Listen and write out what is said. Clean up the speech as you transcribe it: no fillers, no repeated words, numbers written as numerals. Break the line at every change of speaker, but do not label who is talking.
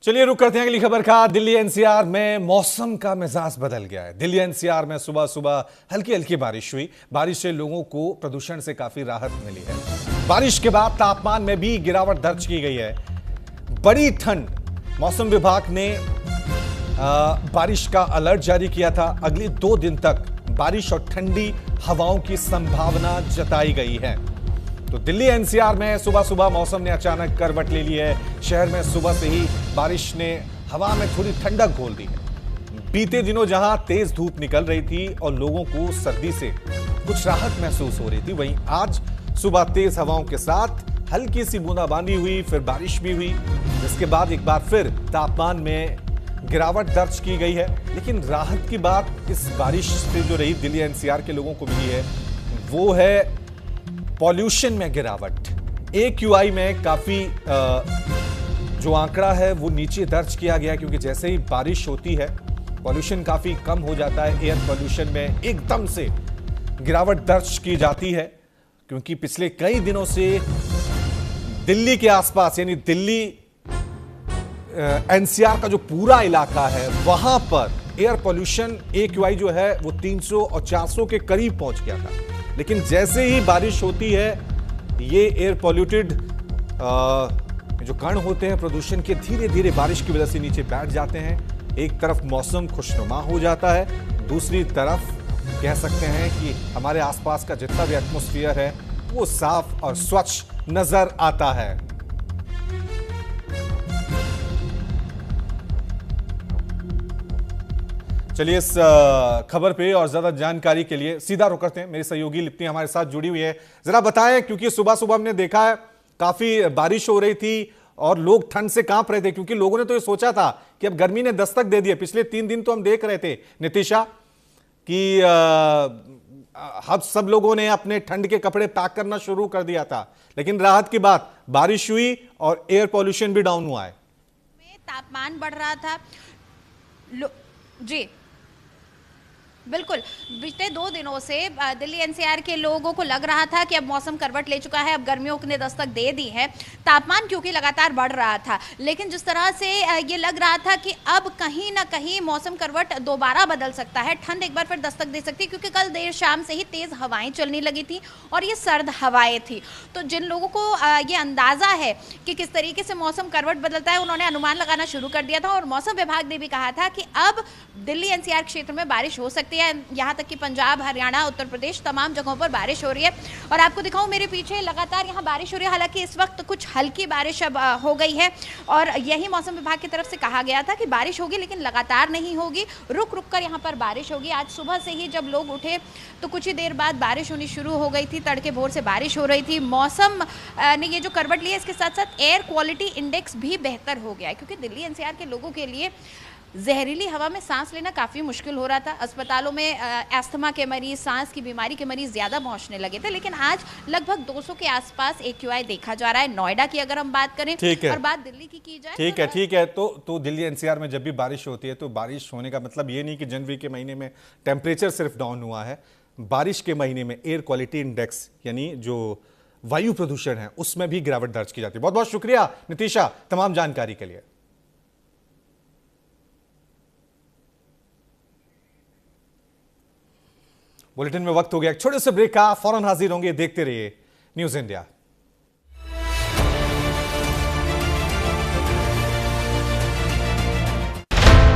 चलिए रुक करते हैं अगली खबर का। दिल्ली एनसीआर में मौसम का मिजाज बदल गया है। दिल्ली एनसीआर में सुबह सुबह हल्की हल्की बारिश हुई। बारिश से लोगों को प्रदूषण से काफी राहत मिली है। बारिश के बाद तापमान में भी गिरावट दर्ज की गई है। बड़ी ठंड, मौसम विभाग ने बारिश का अलर्ट जारी किया था। अगले 2 दिन तक बारिश और ठंडी हवाओं की संभावना जताई गई है। तो दिल्ली एनसीआर में सुबह सुबह मौसम ने अचानक करवट ले ली है। शहर में सुबह से ही बारिश ने हवा में थोड़ी ठंडक घोल दी है। बीते दिनों जहां तेज धूप निकल रही थी और लोगों को सर्दी से कुछ राहत महसूस हो रही थी, वहीं आज सुबह तेज हवाओं के साथ हल्की सी बूंदाबांदी हुई, फिर बारिश भी हुई, जिसके बाद एक बार फिर तापमान में गिरावट दर्ज की गई है। लेकिन राहत की बात इस बारिश से जो रही दिल्ली एनसीआर के लोगों को मिली है, वो है पॉल्यूशन में गिरावट। AQI में काफी जो आंकड़ा है वो नीचे दर्ज किया गया, क्योंकि जैसे ही बारिश होती है पॉल्यूशन काफी कम हो जाता है। एयर पॉल्यूशन में एकदम से गिरावट दर्ज की जाती है, क्योंकि पिछले कई दिनों से दिल्ली के आसपास यानी दिल्ली एनसीआर का जो पूरा इलाका है वहां पर एयर पॉल्यूशन AQI जो है वो 300 और 400 के करीब पहुंच गया था। लेकिन जैसे ही बारिश होती है ये एयर पॉल्यूटेड जो कण होते हैं प्रदूषण के, धीरे धीरे बारिश की वजह से नीचे बैठ जाते हैं। एक तरफ मौसम खुशनुमा हो जाता है, दूसरी तरफ कह सकते हैं कि हमारे आसपास का जितना भी एटमॉस्फेयर है वो साफ और स्वच्छ नजर आता है। चलिए इस खबर पे और ज्यादा जानकारी के लिए सीधा रुक करते हैं। मेरी सहयोगी लिप्ति हमारे साथ जुड़ी हुई है। जरा बताएं, क्योंकि सुबह सुबह हमने देखा है काफी बारिश हो रही थी और लोग ठंड से कांप रहे थे, क्योंकि लोगों ने तो ये सोचा था कि अब गर्मी ने दस्तक दे दी है। पिछले 3 दिन तो हम देख रहे थे नितिशा कि हम सब लोगों ने अपने ठंड के कपड़े पैक करना शुरू कर दिया था, लेकिन राहत की बात, बारिश हुई और एयर पॉल्यूशन भी डाउन हुआ है।
तापमान बढ़ रहा था जी बिल्कुल। पिछले 2 दिनों से दिल्ली एनसीआर के लोगों को लग रहा था कि अब मौसम करवट ले चुका है, अब गर्मियों ने दस्तक दे दी है। तापमान क्योंकि लगातार बढ़ रहा था, लेकिन जिस तरह से ये लग रहा था कि अब कहीं ना कहीं मौसम करवट दोबारा बदल सकता है, ठंड एक बार फिर दस्तक दे सकती है, क्योंकि कल देर शाम से ही तेज हवाएं चलने लगी थी और ये सर्द हवाएं थी। तो जिन लोगों को ये अंदाजा है कि किस तरीके से मौसम करवट बदलता है, उन्होंने अनुमान लगाना शुरू कर दिया था। और मौसम विभाग ने भी कहा था कि अब दिल्ली एनसीआर क्षेत्र में बारिश हो सकती है। यहाँ तक कि पंजाब, हरियाणा, उत्तर प्रदेश तमाम जगहों पर बारिश हो रही है। और आपको दिखाऊं, मेरे पीछे लगातार यहाँ बारिश हो रही है। हालांकि इस वक्त कुछ हल्की बारिश अब हो गई है और यही मौसम विभाग की तरफ से कहा गया था कि बारिश होगी, लेकिन लगातार नहीं होगी, रुक रुक कर यहाँ पर बारिश होगी। आज सुबह से ही जब लोग उठे तो कुछ ही देर बाद बारिश होनी शुरू हो गई थी। तड़के भोर से बारिश हो रही थी। मौसम ने ये जो करवट ली है, इसके साथ साथ एयर क्वालिटी इंडेक्स भी बेहतर हो गया है, क्योंकि दिल्ली एनसीआर के लोगों के लिए जहरीली हवा में सांस लेना काफ़ी मुश्किल हो रहा था। अस्पतालों में अस्थमा के मरीज, सांस की बीमारी के मरीज ज़्यादा पहुंचने लगे थे, लेकिन आज लगभग 200 के आसपास AQI देखा जा रहा है। नोएडा की अगर हम बात करें और बात दिल्ली की जाए,
ठीक है। तो दिल्ली एनसीआर में जब भी बारिश होती है तो बारिश होने का मतलब ये नहीं कि जनवरी के महीने में टेम्परेचर सिर्फ डाउन हुआ है। बारिश के महीने में एयर क्वालिटी इंडेक्स यानी जो वायु प्रदूषण है उसमें भी गिरावट दर्ज की जाती है। बहुत बहुत शुक्रिया नितिशा तमाम जानकारी के लिए। बुलेटिन में वक्त हो गया एक छोटे से ब्रेक का, फौरन हाजिर होंगे। देखते रहिए न्यूज़ इंडिया।